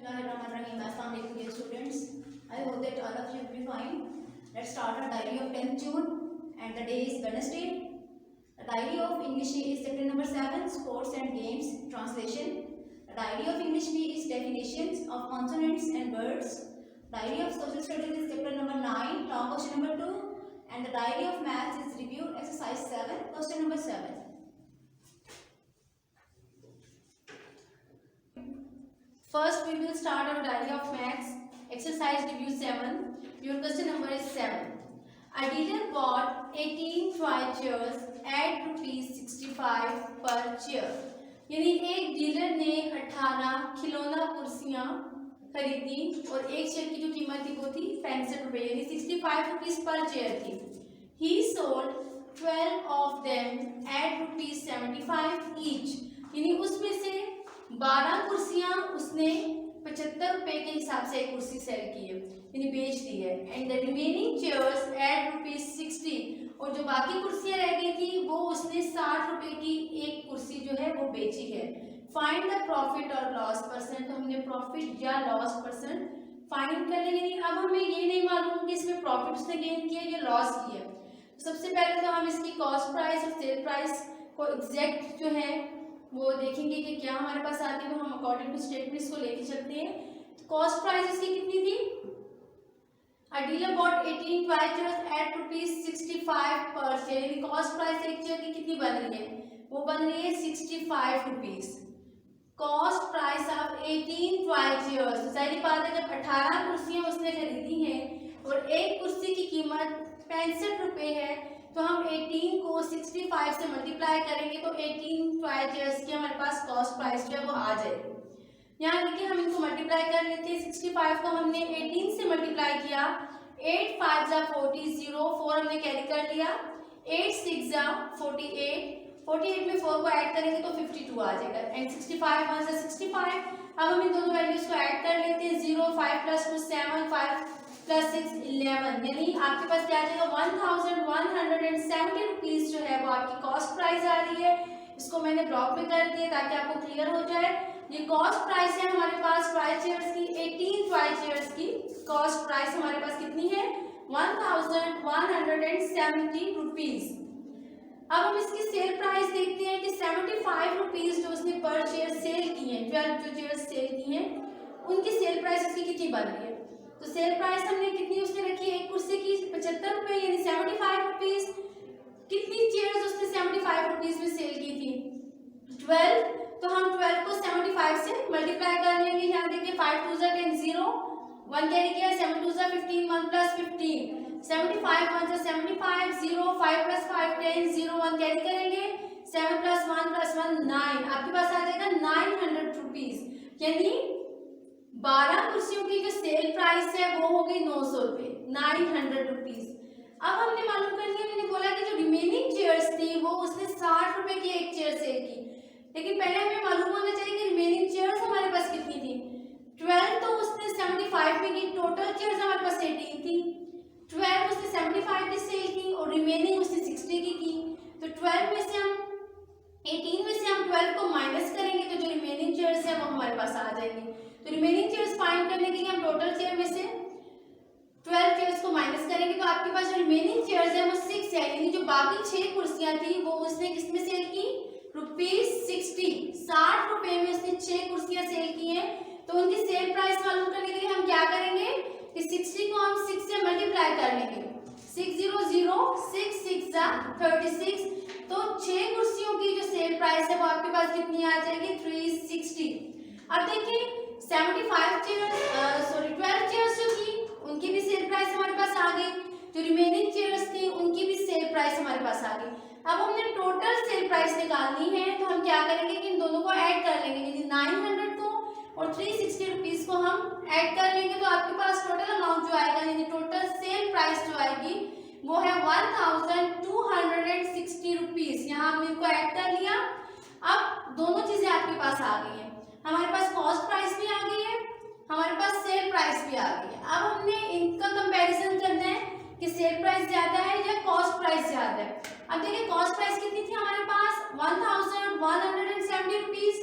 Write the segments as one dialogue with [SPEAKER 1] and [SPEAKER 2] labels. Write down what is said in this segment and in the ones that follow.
[SPEAKER 1] Bismillahirrahmanirrahim. Assalamu alaikum dear students. I hope that all of you will be fine. Let's start our diary of 10th June and the day is Wednesday. The diary of English A is chapter number 7, Sports and Games, Translation. The diary of English B is Definitions of Consonants and Words. Diary of Social Studies is chapter number 9, Long question number 2. And the diary of Maths is Review exercise 7, question number 7. First, we will start our diary of maths, exercise review 7. Your question number is 7. A dealer bought 18 toy chairs at ₹65 per chair. यानी एक dealer ने 18 खिलौना कुर्सियां खरीदी और एक chair की जो कीमत थी वो थी ₹65 यानी 65 रुपीज पर चेयर थी. He sold 12 of them at ₹75 each. यानी उसमें से 12 कुर्सियां उसने 75 रुपए के हिसाब से एक कुर्सी सेल की है यानी बेच दी है. And the remaining chairs at ₹60 और जो बाकी कुर्सियां रह गई थी वो उसने 60 रुपए की एक कुर्सी जो है वो बेची है. फाइंड द प्रॉफिट और लॉस परसेंट. तो हमने प्रॉफिट या लॉस परसेंट फाइंड कर लेंगे. अब हमें ये नहीं मालूम कि इसमें प्रॉफिट उसने गेन किया या लॉस किया. सबसे पहले तो हम इसकी कॉस्ट प्राइस और सेल प्राइस को एग्जैक्ट जो है वो देखेंगे कि क्या हमारे पास आती है. तो हम अकॉर्डिंग टू स्टेटमेंट्स को लेके चलते हैं. कॉस्ट प्राइस इसकी कितनी थी? A dealer bought 18 toy chairs at ₹65 per chair. यानी कॉस्ट प्राइस एक चेयर की कितनी बन रही है? वो बन रही है 65 rupees. Cost price of 18 toy chairs. जाहिर बात है जब 18 कुर्सियां उसने खरीदी हैं और एक कुर्सी की कीमत 65 रुपए है तो हम 18 को 65 से मल्टीप्लाई करेंगे तो 18 toy chairs की हमारे पास कॉस्ट प्राइस जो है वो आ जाएगी. यहाँ देखिए हम इनको मल्टीप्लाई कर लेते हैं. 65 को हमने 18 से मल्टीप्लाई किया. 8 5 जा 40, 0 4 हमने कैरी कर लिया. 8 6 जा 48, 48 में 4 को ऐड करेंगे तो 52 आ जाएगा. एंड 65 1 जा 65. अब हम इन दोनों वैल्यूज को ऐड कर लेते हैं. 0 5 + 2 7 5 + 6 11 यानी आपके पास क्या आ जाएगा 1170 रुपीज जो है वो आपकी कॉस्ट प्राइस आ रही है. इसको मैंने ब्लॉक में कर दिया ताकि आपको क्लियर हो जाए. ये कॉस्ट प्राइस है हमारे पास टॉय चेयर्स की. 18 टॉय चेयर्स की कॉस्ट प्राइस हमारे पास कितनी है 1170 रुपीज. अब हम इसकी सेल प्राइस देखते हैं कि 75 रुपीज जो उसने पर चेयर सेल की है, 12 जो चेयर सेल की हैं उनकी सेल प्राइस इसकी कितनी बन रही है. तो सेल प्राइस हमने कितनी उसने रखी है एक कुर्सी की 75 रुपए यानी 75 रुपीज. कितनी चेयर्स उसने 75 रुपीज में सेल की थी 12. तो हम 12 को 75 से मल्टीप्लाई कर लेंगे. यहाँ देखिए 5 2 10 0 1 कैरी किया. 7 2 15 1 + 15 75 1 75 0 5 + 5 10 0 1 कैरी करेंगे. 7 + 1 + 1 9 आपके पास आ जाएगा 900 रुपीज. यानी 12 कुर्सियों की जो सेल प्राइस है वो हो गई 900 रुपए 900 रुपीज. अब हमने मालूम कर लिया. मैंने बोला कि जो रिमेनिंग चेयर्स थी वो उसने 60 रुपए की एक चेयर सेल की. लेकिन पहले हमें मालूम होना चाहिए कि रिमेनिंग चेयर्स हमारे पास कितनी थी. 12 तो उसने 75 में की. टोटल चेयर्स हमारे पास 18 थी. 12 उसने 75 की सेल की और रिमेनिंग उसने 60 की. तो 12 में से हम 18 में से हम 12 को माइनस करेंगे तो जो रिमेनिंग चेयर्स है वो हमारे पास आ जाएंगे. तो रिमेनिंग चेयर्स फाइंड करने के लिए हम टोटल चेयर में से 12 चेयर्स को माइनस करेंगे तो आपके पास जो रिमेनिंग चेयर्स है वो 6 है. यानी जो बाकी 6 कुर्सियां थी वो उसने किसमें सेल की ₹60 रुपए में उसने 6 कुर्सियां सेल की हैं. तो उनकी सेल प्राइस मालूम करने के लिए हम क्या करेंगे कि 60 को हम 6 से मल्टीप्लाई कर लेंगे. 6 0 0 6 6 जा 36. तो 6 कुर्सियों की जो सेल प्राइस है वो आपके पास कितनी आ जाएगी 360. अब देखिए 12 चेयर्स जो थी उनकी भी सेल प्राइस हमारे पास आ गई. जो रिमेनिंग चेयर्स थी उनकी भी सेल प्राइस हमारे पास आ गई. अब हमने टोटल सेल प्राइस निकालनी है तो हम क्या करेंगे कि इन दोनों को ऐड कर लेंगे. यानी 900 को और 360 रुपीज को हम ऐड कर लेंगे तो आपके पास टोटल अमाउंट जो आएगा यानी टोटल सेल प्राइस जो आएगी वो है 1260 रुपीज. यहाँ हमने इनको ऐड कर लिया. अब दोनों चीजें आपके पास आ गई है. हमारे पास कॉस्ट प्राइस भी आ गई है, हमारे पास सेल प्राइस भी आ गई है. अब हमने इनका कंपैरिजन करना है कि सेल प्राइस ज्यादा है या कॉस्ट प्राइस ज्यादा है. अब देखिए कॉस्ट प्राइस कितनी थी हमारे पास 1170 रुपीज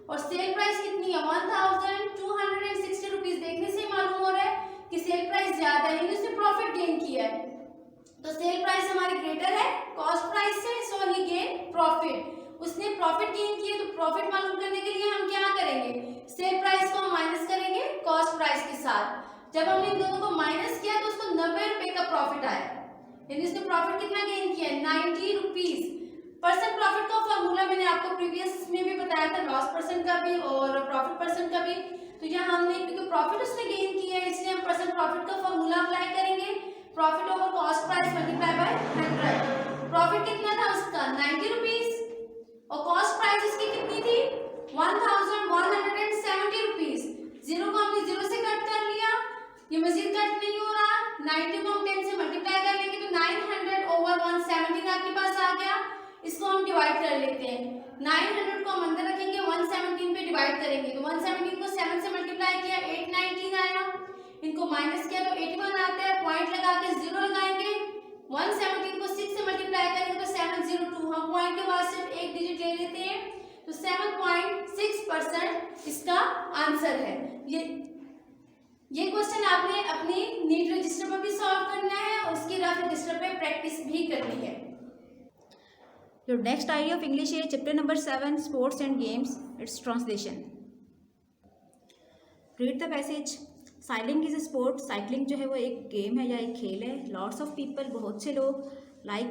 [SPEAKER 1] और सेल प्राइस कितनी है 1260 रुपीज। देखने से मालूम हो रहा है कि सेल प्राइस ज्यादा है, यानी उसने प्रॉफिट गेन किया है। तो सेल प्राइस हमारी ग्रेटर है कॉस्ट प्राइस से, सो ही गेन प्रॉफिट। उसने प्रॉफिट गेन किया, तो प्रॉफिट मालूम करने के लिए हम क्या करेंगे, सेल प्राइस को हम माइनस करेंगे कॉस्ट प्राइस के साथ। जब हमने इन दोनों को माइनस किया तो उसको 90 रुपए का प्रॉफिट आया, यानी उसने प्रॉफिट कितना गेन किया है 90 रुपीज। परसेंट प्रॉफिट का फॉर्मूला मैंने आपको प्रीवियस में भी बताया था, लॉस परसेंट का भी और प्रॉफिट परसेंट का भी। तो यहाँ हमने क्योंकि प्रॉफिट उसने गेन किया है इसलिए हम परसेंट प्रॉफिट का फॉर्मूला अप्लाई करेंगे, profit over cost price multiply by 100। Profit कितना था उसका 90 रुपीज और कॉस्ट प्राइस उसकी कितनी थी 1170 रुपीज। जीरो को हमने जीरो से कट कर लिया, ये मजीद कट नहीं हो रहा। 90 को हम 10 से मल्टीप्लाई कर लेंगे तो 900 ओवर 117 आपके पास आ गया। इसको हम डिवाइड कर लेते हैं, 900 को हम अंदर रखेंगे 117 पे डिवाइड करेंगे, तो 117 को 7 से मल्टीप्लाई किया 819 आया, इनको माइनस किया तो 81 आता है, पॉइंट लगा के जीरो लगाएंगे। 117 को 6 से मल्टीप्लाई करेंगे तो 702, हम पॉइंट के बाद सिर्फ एक डिजिट ले लेते हैं, तो 7.6% इसका आंसर है। ये क्वेश्चन आपने अपनी नीट रजिस्टर पर भी सॉल्व करना है और उसकी रफ रजिस्टर पे प्रैक्टिस भी करनी है।
[SPEAKER 2] Your next idea of English is chapter number 7, Sports and Games. Its translation. Read the passage. Cycling is a sport. Cycling जो है वो एक गेम है या एक खेल है. Lots of people, बहुत से लोग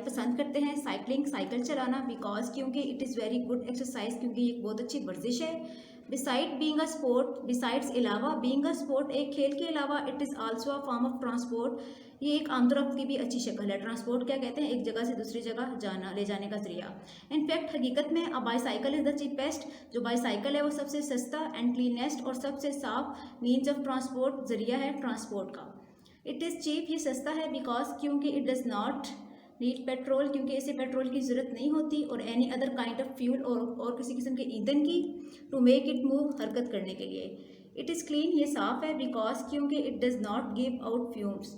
[SPEAKER 2] पसंद करते हैं साइकिलिंग, साइकिल चलाना, बिकॉज क्योंकि it is very good exercise, क्योंकि एक बहुत अच्छी वर्जिश है। Beside being a sport, besides अलावा, बीइंग अ स्पोर्ट एक खेल के अलावा, it is also a form of transport, ये एक आमदोरफ्त की भी अच्छी शक्ल है। ट्रांसपोर्ट क्या कहते हैं, एक जगह से दूसरी जगह जाना, ले जाने का जरिया। इनफैक्ट हकीकत में अ बाईसाइकिल इज़ द चीपेस्ट, जो बाईसाइकिल है वो सबसे सस्ता एंड क्लीनेस्ट और सबसे साफ मीन्स ऑफ ट्रांसपोर्ट, जरिया है ट्रांसपोर्ट का। इट इज़ चीप, ये सस्ता है, बिकॉज क्योंकि it does not need petrol, क्योंकि इसे पेट्रोल की ज़रूरत नहीं होती, और any other kind of fuel, और किसी किस्म के ईंधन की, टू मेक इट मूव, हरकत करने के लिए। इट इज़ क्लीन, ये साफ़ है, बिकॉज क्योंकि it does not give out fumes,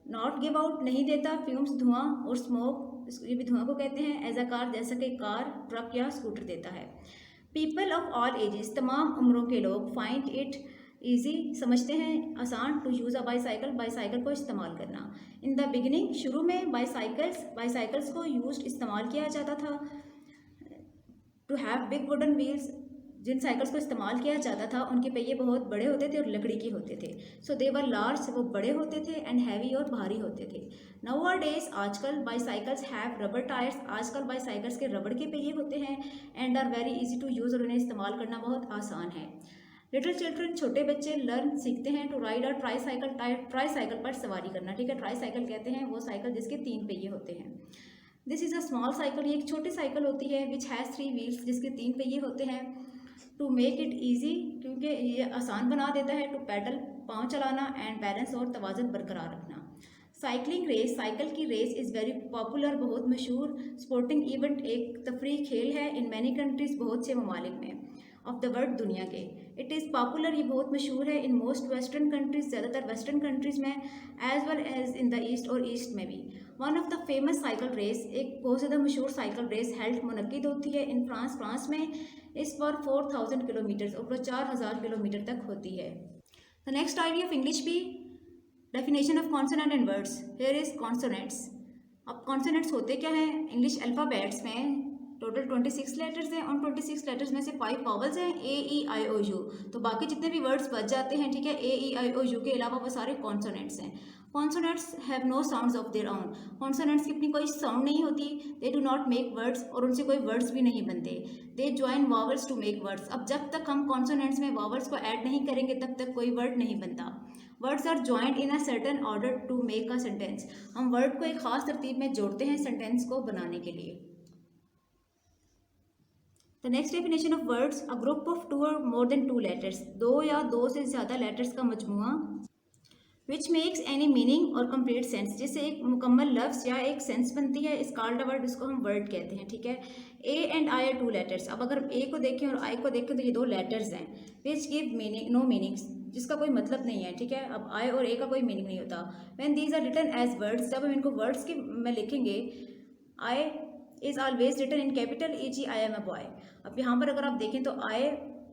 [SPEAKER 2] not give out नहीं देता, फ्यूम्स धुआं, और स्मोक, ये भी धुआं को कहते हैं, एज अ कार, जैसा कि कार, ट्रक या स्कूटर देता है। पीपल ऑफ ऑल एजेस, तमाम उम्रों के लोग, फाइंड इट ईजी, समझते हैं आसान, to use a bicycle, bicycle को इस्तेमाल करना। इन द बिगिनिंग, शुरू में बाईसाइकिल्स को यूज्ड, इस्तेमाल किया जाता था, to have big wooden wheels, जिन साइकिल्स को इस्तेमाल किया जाता था उनके पहिए बहुत बड़े होते थे और लकड़ी के होते थे। सो दे वर लार्ज, वो बड़े होते थे, एंड हैवी, और भारी होते थे। नाउअडेज, आजकल, बाईसाइकिल्स हैव रबर टायर्स, आजकल बाईसाइकिल्स के रबड़ के पहिए होते हैं, and are very easy to use, और उन्हें इस्तेमाल करना बहुत आसान है। लिटिल चिल्ड्रन, छोटे बच्चे, लर्न, सीखते हैं, टू राइड अ ट्राईसाइकिल पर सवारी करना, ठीक है। ट्राईसाइकिल कहते हैं वो साइकिल जिसके 3 पहिए होते हैं। This is a small cycle, ये एक छोटी साइकिल होती है, विच हैज़ 3 व्हील्स, जिसके 3 पहिए होते हैं। टू मेक इट ईजी, क्योंकि ये आसान बना देता है, टू पैडल, पाँव चलाना, एंड बैलेंस, और तवाज़ुन बरकरार रखना। साइकिलिंग रेस, साइकिल की रेस, इज़ वेरी पॉपुलर, बहुत मशहूर, स्पोर्टिंग इवेंट, एक तफरीह खेल है, इन मैनी कंट्रीज़, बहुत से ममालिक में, ऑफ द वर्ल्ड, दुनिया के। इट इज़ पॉपुलर, ये बहुत मशहूर है, इन मोस्ट वेस्टर्न कंट्रीज़, ज़्यादातर वेस्टर्न कंट्रीज़ में, as well as in the east, और ईस्ट में भी। One of the famous cycle race, एक बहुत ज़्यादा मशहूर साइकिल रेस हेल्ड, मुनक्किद होती है इन फ्रांस में, इस पर 4000 किलोमीटर, और 4000 किलोमीटर तक होती है। The next idea of English भी, definition of consonant and words. Here is consonants. अब कॉन्सोनेंट्स होते क्या हैं, इंग्लिश अल्फ़ाबेट्स में टोटल 26 लेटर्स हैं, और 26 लेटर्स में से 5 वावल्स हैं, ए ई आई ओ यू, तो बाकी जितने भी वर्ड्स बच जाते हैं, ठीक है, ए ई आई ओ यू के अलावा वो सारे कॉन्सोनेंट्स हैं। Consonants have no sounds of their own, consonants की अपनी कोई साउंड नहीं होती, they do not make words, और उनसे कोई वर्ड्स भी नहीं बनते, they join vowels to make words. अब जब तक हम कॉन्सोनेंट्स में वावल्स को ऐड नहीं करेंगे तब तक कोई वर्ड नहीं बनता। Words are joined in a certain order to make a sentence, हम वर्ड को एक खास तरतीब में जोड़ते हैं सेंटेंस को बनाने के लिए। The next definition of words, a group of 2 और मोर देन 2 लेटर्स, 2 या 2 से ज़्यादा लेटर्स का मजमुआ, विच मेक्स एनी मीनिंग और कंप्लीट सेंस, जिससे एक मुकम्मल लफ्ज़ या एक सेंस बनती है, इस कॉल्ड अ वर्ड, इसको हम वर्ड कहते हैं, ठीक है। A and I R 2 letters, अब अगर ए को देखें और आई को देखें तो ये 2 लेटर्स हैं, which give meaning, no meanings, जिसका कोई मतलब नहीं है, ठीक है। अब आई और ए का कोई मीनिंग नहीं होता। When these are written as words, जब हम इनको वर्ड्स के में लिखेंगे, I is always written in capital e.g. I am a boy. अब यहाँ पर अगर आप देखें तो आई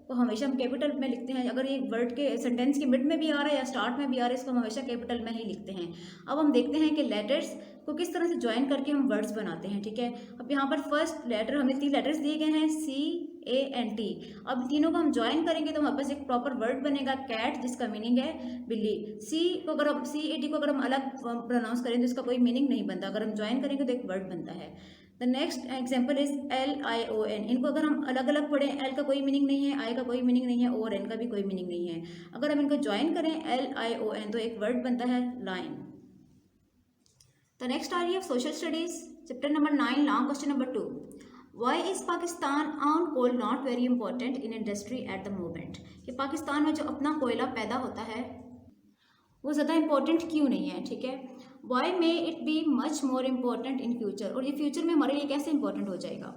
[SPEAKER 2] को हमेशा हम कैपिटल में लिखते हैं। अगर ये वर्ड के सेंटेंस के मिड में भी आ रहा है या स्टार्ट में भी आ रहा है, इसको हम हमेशा कैपिटल में ही लिखते हैं। अब हम देखते हैं कि लेटर्स को किस तरह से ज्वाइन करके हम वर्ड्स बनाते हैं, ठीक है। अब यहाँ पर फर्स्ट लेटर हमें 3 लेटर्स दिए गए हैं CANT। अब तीनों को हम ज्वाइन करेंगे तो हमारे पास एक प्रॉपर वर्ड बनेगा कैट, जिसका मीनिंग है बिल्ली। CAT को अगर हम अलग प्रोनाउंस करें तो इसका कोई मीनिंग नहीं बनता, अगर हम ज्वाइन करेंगे तो एक वर्ड बनता है। The next example is LION। इनको अगर हम अलग अलग पढ़ें, L का कोई मीनिंग नहीं है, I का कोई मीनिंग नहीं है और N का भी कोई मीनिंग नहीं है। अगर हम इनको ज्वाइन करें LION तो एक वर्ड बनता है लाइन। द नेक्स्ट आ रही है social studies, chapter number 9, long question number 2। Why is Pakistan own coal not very important in industry at the moment. कि पाकिस्तान में जो अपना कोयला पैदा होता है वो ज़्यादा इंपॉर्टेंट क्यों नहीं है, ठीक है। Why may it be much more important in future, और ये फ्यूचर में हमारे लिए कैसे इंपॉर्टेंट हो जाएगा।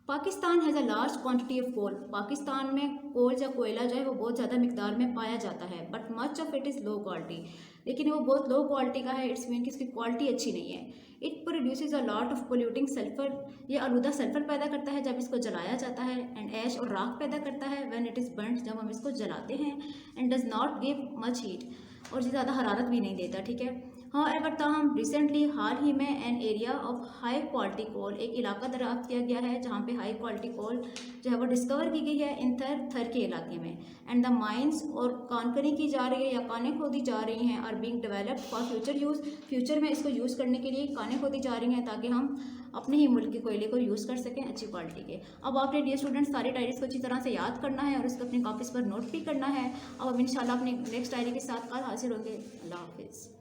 [SPEAKER 2] Pakistan has a large quantity of coal. Pakistan में कोल या कोयला जो है वो बहुत ज़्यादा मिकदार में पाया जाता है, but much of it is low quality. लेकिन वो बहुत लो क्वालिटी का है, इट्स मीन कि इसकी क्वालिटी अच्छी नहीं है। It produces a lot of polluting sulphur. ये आलूदा सल्फर पैदा करता है जब इसको जलाया जाता है। एंड ऐश और राख पैदा करता है व्हेन इट इज़ बर्न्ड, जब हम इसको जलाते हैं। And does not give much heat, और ये ज़्यादा हरारत भी नहीं देता, ठीक है। हाँ एवर ताहम रिसेंटली हाल ही में an area of high quality coal, एक इलाका दरियाफ्त किया गया है जहाँ पे हाई क्वालिटी कोल जो है वो डिस्कवर की गई है इन थर के इलाके में। एंड द माइंस, और कानकनी की जा रही है या कानें खोदी जा रही हैं, are being developed for future use. Future में इसको यूज़ करने के लिए कानें खोदी जा रही हैं ताकि हम अपने ही मुल्क के कोयले को यूज़ कर सकें अच्छी क्वालिटी के। अब आपने डियर स्टूडेंट्स सारे डायरीज को अच्छी तरह से याद करना है और इसको अपनी कॉपीज़ पर नोट भी करना है। अब इंशाल्लाह अपने नेक्स्ट डायरी के साथ कल हाजिर होंगे। अल्लाह हाफिज़।